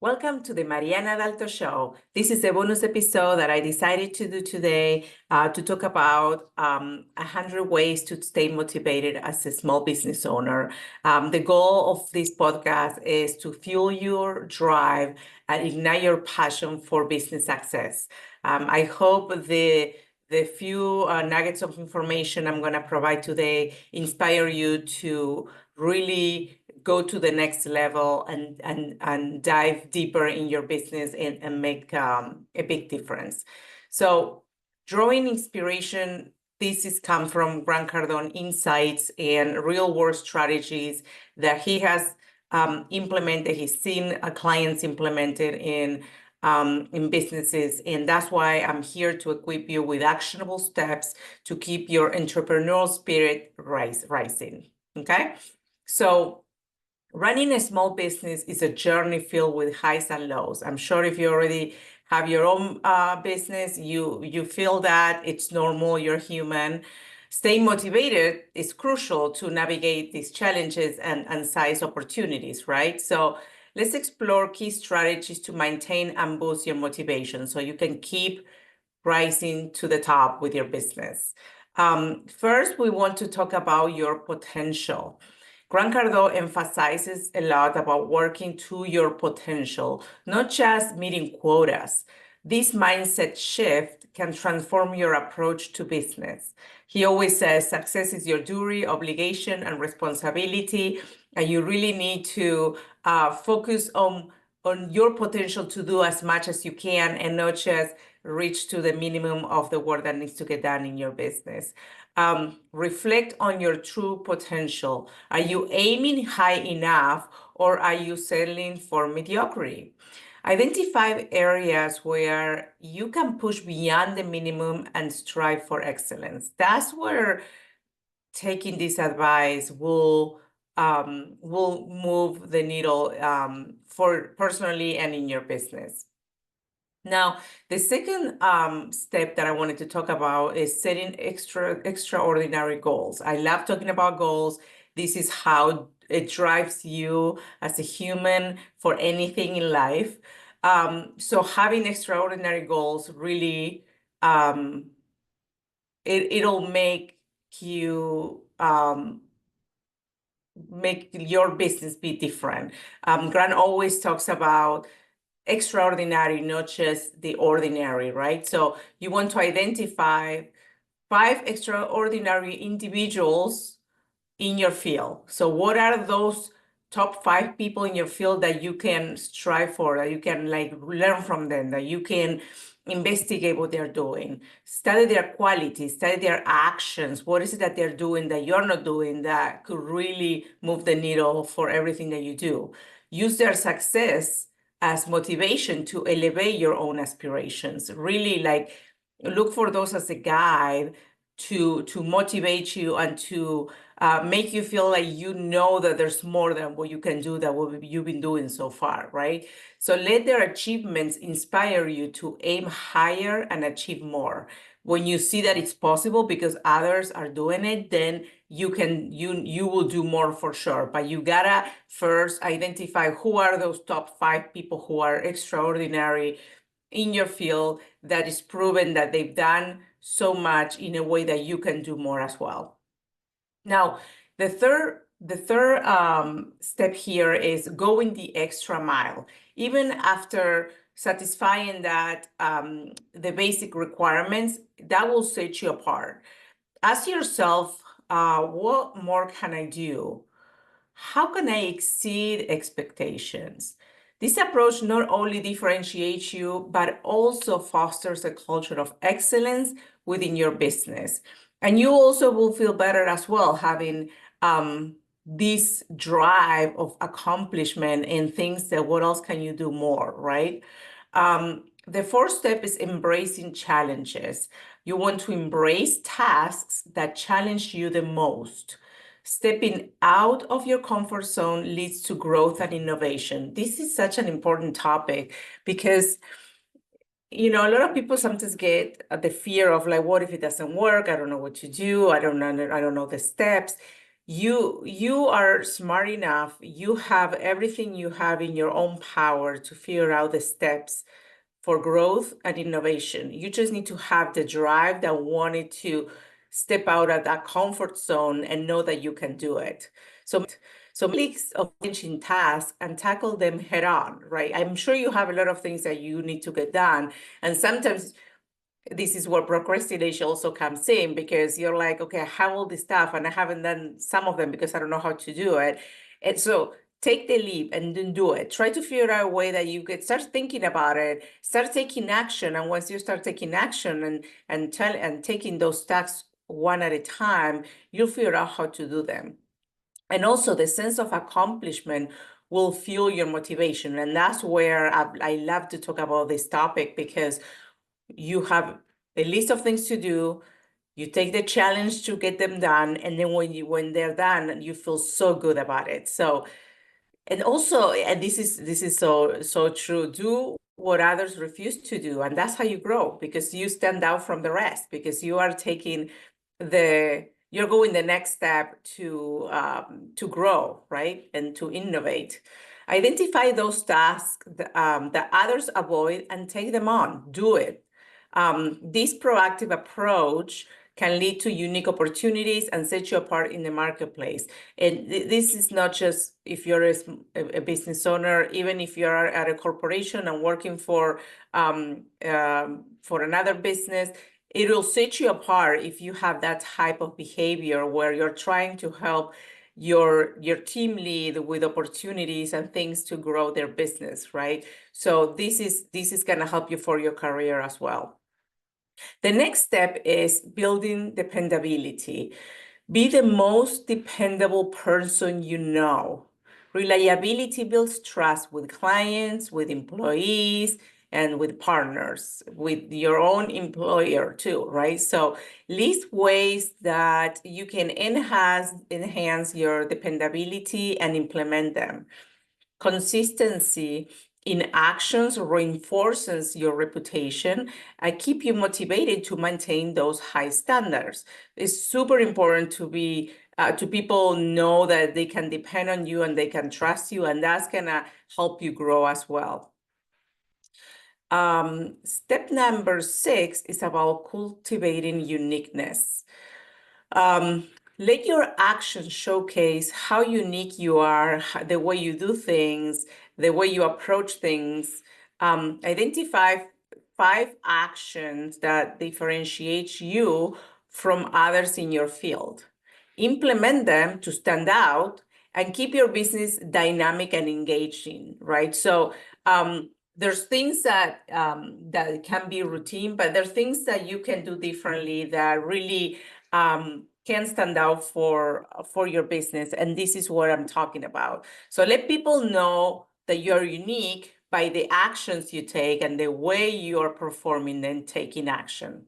Welcome to the Mariana Dalto Show. This is a bonus episode that I decided to do today to talk about 100 ways to stay motivated as a small business owner. The goal of this podcast is to fuel your drive and ignite your passion for business success. I hope the few nuggets of information I'm going to provide today inspire you to really go to the next level and dive deeper in your business and make a big difference. So drawing inspiration, this has come from Grant Cardone insights and real world strategies that he has implemented. He's seen clients implemented in businesses. And that's why I'm here to equip you with actionable steps to keep your entrepreneurial spirit rising. Okay. So running a small business is a journey filled with highs and lows. I'm sure if you already have your own business, you feel that it's normal, you're human. Staying motivated is crucial to navigate these challenges and size opportunities, right? So let's explore key strategies to maintain and boost your motivation so you can keep rising to the top with your business. First, we want to talk about your potential. Grant Cardone emphasizes a lot about working to your potential, not just meeting quotas. This mindset shift can transform your approach to business. He always says success is your duty, obligation, and responsibility, and you really need to focus on your potential to do as much as you can and not just reach to the minimum of the work that needs to get done in your business. Reflect on your true potential. Are you aiming high enough or are you settling for mediocrity? Identify areas where you can push beyond the minimum and strive for excellence. That's where taking this advice will move the needle for personally and in your business. Now, the second step that I wanted to talk about is setting extraordinary goals. I love talking about goals. This is how it drives you as a human for anything in life. So having extraordinary goals really, it'll make you make your business be different. Grant always talks about extraordinary, not just the ordinary, right? So you want to identify 5 extraordinary individuals in your field. So what are those top 5 people in your field that you can strive for, that you can like learn from them, that you can investigate what they're doing, study their qualities, study their actions. What is it that they're doing that you're not doing that could really move the needle for everything that you do? Use their success as motivation to elevate your own aspirations. Really like look for those as a guide to motivate you and to make you feel like you know that there's more than what you can do, that what you've been doing so far, right? So let their achievements inspire you to aim higher and achieve more. When you see that it's possible because others are doing it, then you will do more for sure. But you gotta first identify who are those top 5 people who are extraordinary in your field, that is proven that they've done so much in a way that you can do more as well. Now, the third step here is going the extra mile. Even after satisfying that the basic requirements, that will set you apart. Ask yourself, what more can I do? How can I exceed expectations? This approach not only differentiates you, but also fosters a culture of excellence within your business. And you also will feel better as well, having this drive of accomplishment and things that what else can you do more, right? The fourth step is embracing challenges. You want to embrace tasks that challenge you the most. Stepping out of your comfort zone leads to growth and innovation. This is such an important topic because, you know, a lot of people sometimes get the fear of like, what if it doesn't work? I don't know what to do. I don't know the steps. you are smart enough. You have everything you have in your own power to figure out the steps for growth and innovation. You just need to have the drive that wanted to step out of that comfort zone and know that you can do it. So mix of challenging tasks and tackle them head on, right? I'm sure you have a lot of things that you need to get done. And sometimes this is where procrastination also comes in, because you're like, okay, I have all this stuff and I haven't done some of them because I don't know how to do it. And so take the leap and then do it. Try to figure out a way that you could start thinking about it, start taking action. And once you start taking action and taking those tasks one at a time, you'll figure out how to do them. And also the sense of accomplishment will fuel your motivation. And that's where I love to talk about this topic, because you have a list of things to do. You take the challenge to get them done, and then when they're done, you feel so good about it. So, and also, and this is so true. Do what others refuse to do, and that's how you grow, because you stand out from the rest, because you are taking you're going the next step to grow, right, and to innovate. Identify those tasks that others avoid and take them on. Do it. This proactive approach can lead to unique opportunities and set you apart in the marketplace. And this is not just if you're a business owner, even if you're at a corporation and working for another business, it will set you apart if you have that type of behavior where you're trying to help your team lead with opportunities and things to grow their business, right? So this is going to help you for your career as well. The next step is building dependability. Be the most dependable person you know. Reliability builds trust with clients, with employees, and with partners, with your own employer too, right? So list ways that you can enhance your dependability and implement them. Consistency in actions reinforces your reputation and keep you motivated to maintain those high standards. It's super important to people know that they can depend on you and they can trust you, and that's gonna help you grow as well. Step number 6 is about cultivating uniqueness. Let your actions showcase how unique you are, the way you do things, the way you approach things. Identify 5 actions that differentiate you from others in your field. Implement them to stand out and keep your business dynamic and engaging, right? So there's things that can be routine, but there's things that you can do differently that really can stand out for your business. And this is what I'm talking about. So let people know that you're unique by the actions you take and the way you're performing and taking action.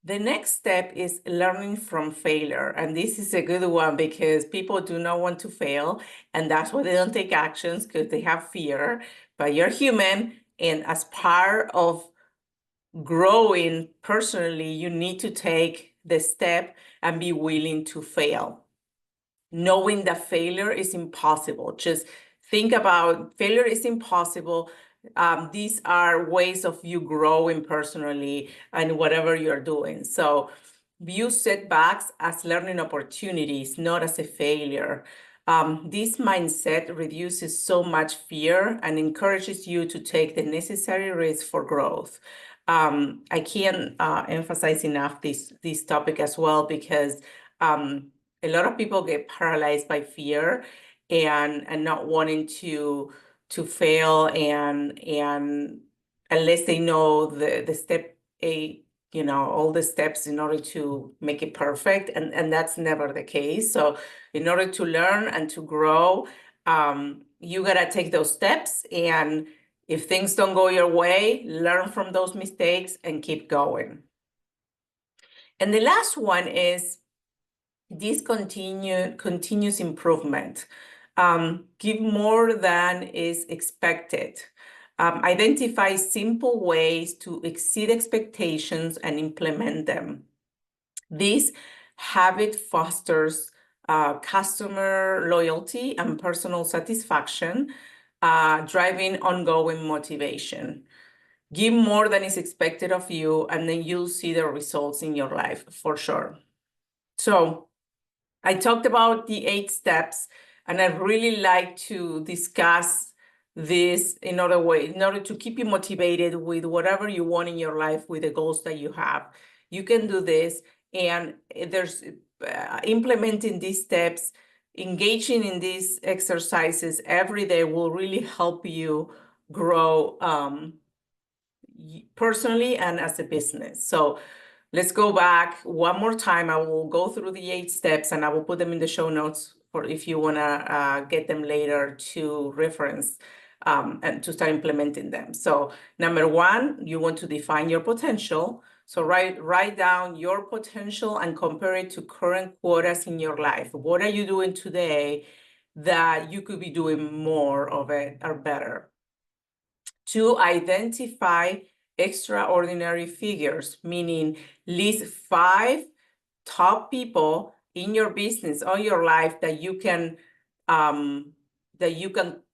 The next step is learning from failure. And this is a good one because people do not want to fail. And that's why they don't take actions, because they have fear. But you're human. And as part of growing personally, you need to take the step and be willing to fail. Knowing that failure is impossible. Just think about failure is impossible. These are ways of you growing personally and whatever you're doing. So view setbacks as learning opportunities, not as a failure. This mindset reduces so much fear and encourages you to take the necessary risks for growth. I can't emphasize enough this topic as well, because a lot of people get paralyzed by fear and not wanting to fail, and unless they know the step 8, all the steps in order to make it perfect, and that's never the case. So in order to learn and to grow, you gotta take those steps, and if things don't go your way, learn from those mistakes and keep going. And the last one is this continuous improvement. Give more than is expected. Identify simple ways to exceed expectations and implement them. This Habit fosters customer loyalty and personal satisfaction, driving ongoing motivation. Give more than is expected of you, and then you'll see the results in your life for sure. So I talked about the 8 steps, and I really like to discuss this in order to keep you motivated with whatever you want in your life, with the goals that you have. You can do this, and there's implementing these steps, engaging in these exercises every day will really help you grow personally and as a business. So let's go back one more time. I will go through the 8 steps, and I will put them in the show notes for if you want to get them later to reference and to start implementing them. So number 1, you want to define your potential. So write down your potential and compare it to current quotas in your life. What are you doing today that you could be doing more of it or better? 2, identify extraordinary figures, meaning list 5 top people in your business or your life that you can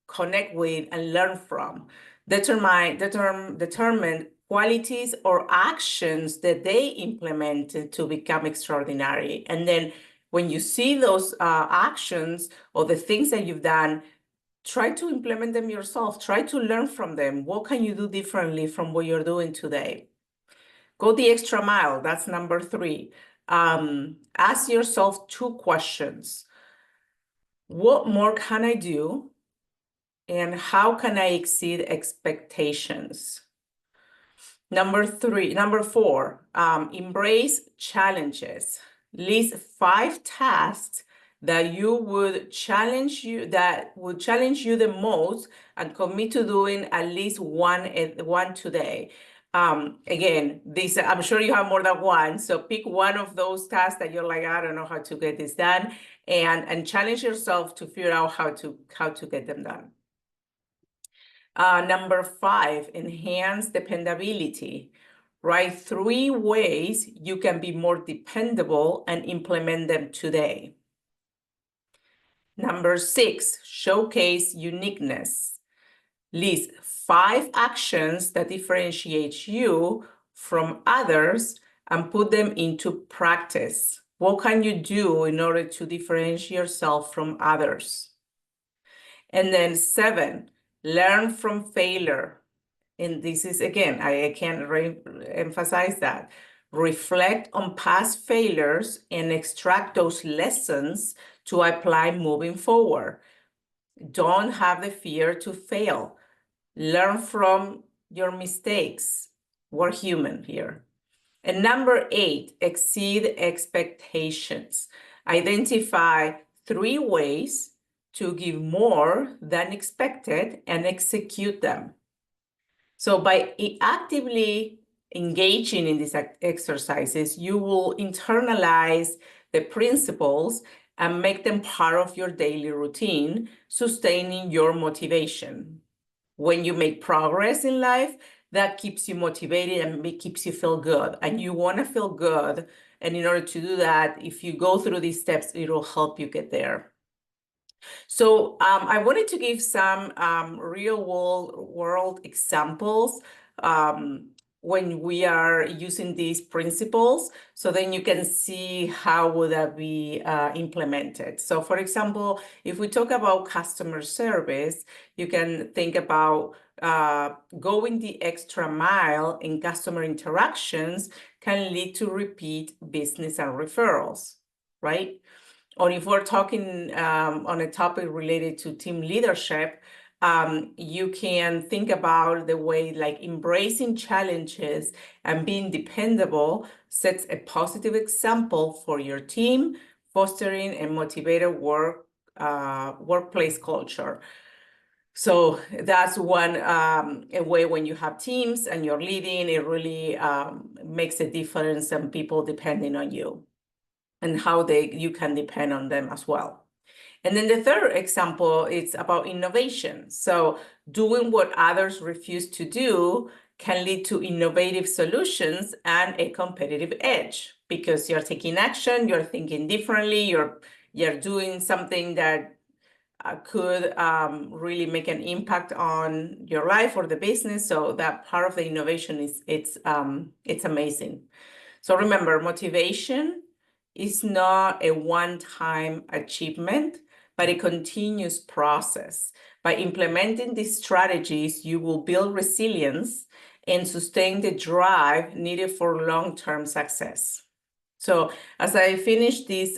connect with and learn from. Determine qualities or actions that they implemented to become extraordinary. And then when you see those actions or the things that you've done, try to implement them yourself. Try to learn from them. What can you do differently from what you're doing today? Go the extra mile. That's number 3. Ask yourself 2 questions. What more can I do? And how can I exceed expectations? Number 4, embrace challenges. List 5 tasks that would challenge you the most, and commit to doing at least one today. Again, I'm sure you have more than one, so pick one of those tasks that you're like, I don't know how to get this done, and challenge yourself to figure out how to get them done. Number 5, enhance dependability. Write 3 ways you can be more dependable and implement them today. Number 6, showcase uniqueness. List 5 actions that differentiate you from others and put them into practice. What can you do in order to differentiate yourself from others? And then 7, learn from failure. And this is, again, I can't emphasize that. Reflect on past failures and extract those lessons to apply moving forward. Don't have the fear to fail. Learn from your mistakes. We're human here. And number 8, exceed expectations. Identify 3 ways to give more than expected and execute them. So by actively engaging in these exercises, you will internalize the principles and make them part of your daily routine, sustaining your motivation. When you make progress in life, that keeps you motivated and it keeps you feel good. And you want to feel good. And in order to do that, if you go through these steps, it'll help you get there. So I wanted to give some real world examples when we are using these principles, so then you can see how would that be implemented. So for example, if we talk about customer service, you can think about going the extra mile in customer interactions can lead to repeat business and referrals, right? Or if we're talking on a topic related to team leadership, you can think about the way like embracing challenges and being dependable sets a positive example for your team, fostering a motivated workplace culture. So that's one a way when you have teams and you're leading, it really makes a difference and people depending on you and how you can depend on them as well. And then the third example is about innovation. So doing what others refuse to do can lead to innovative solutions and a competitive edge. because you're taking action, you're thinking differently, you're doing something that could really make an impact on your life or the business. So that part of the innovation it's amazing. So remember, motivation is not a one-time achievement, but a continuous process. By implementing these strategies, you will build resilience and sustain the drive needed for long-term success. So as I finish this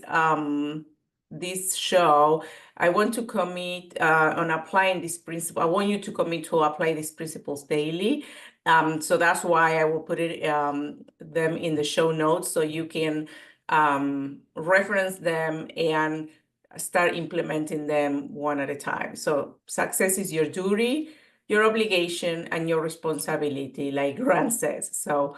show, I want to commit on applying this principle. I want you to commit to apply these principles daily. So that's why I will put them in the show notes so you can reference them and start implementing them one at a time. So success is your duty, your obligation, and your responsibility, like Grant says. So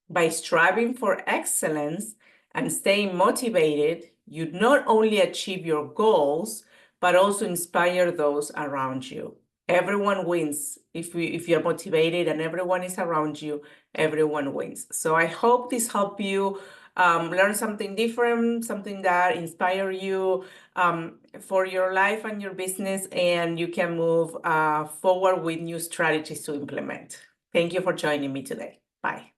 by striving for excellence and staying motivated, you not only achieve your goals, but also inspire those around you. Everyone wins. If you're motivated and everyone is around you, everyone wins. So I hope this helped you learn something different, something that inspire you for your life and your business, and you can move forward with new strategies to implement. Thank you for joining me today. Bye.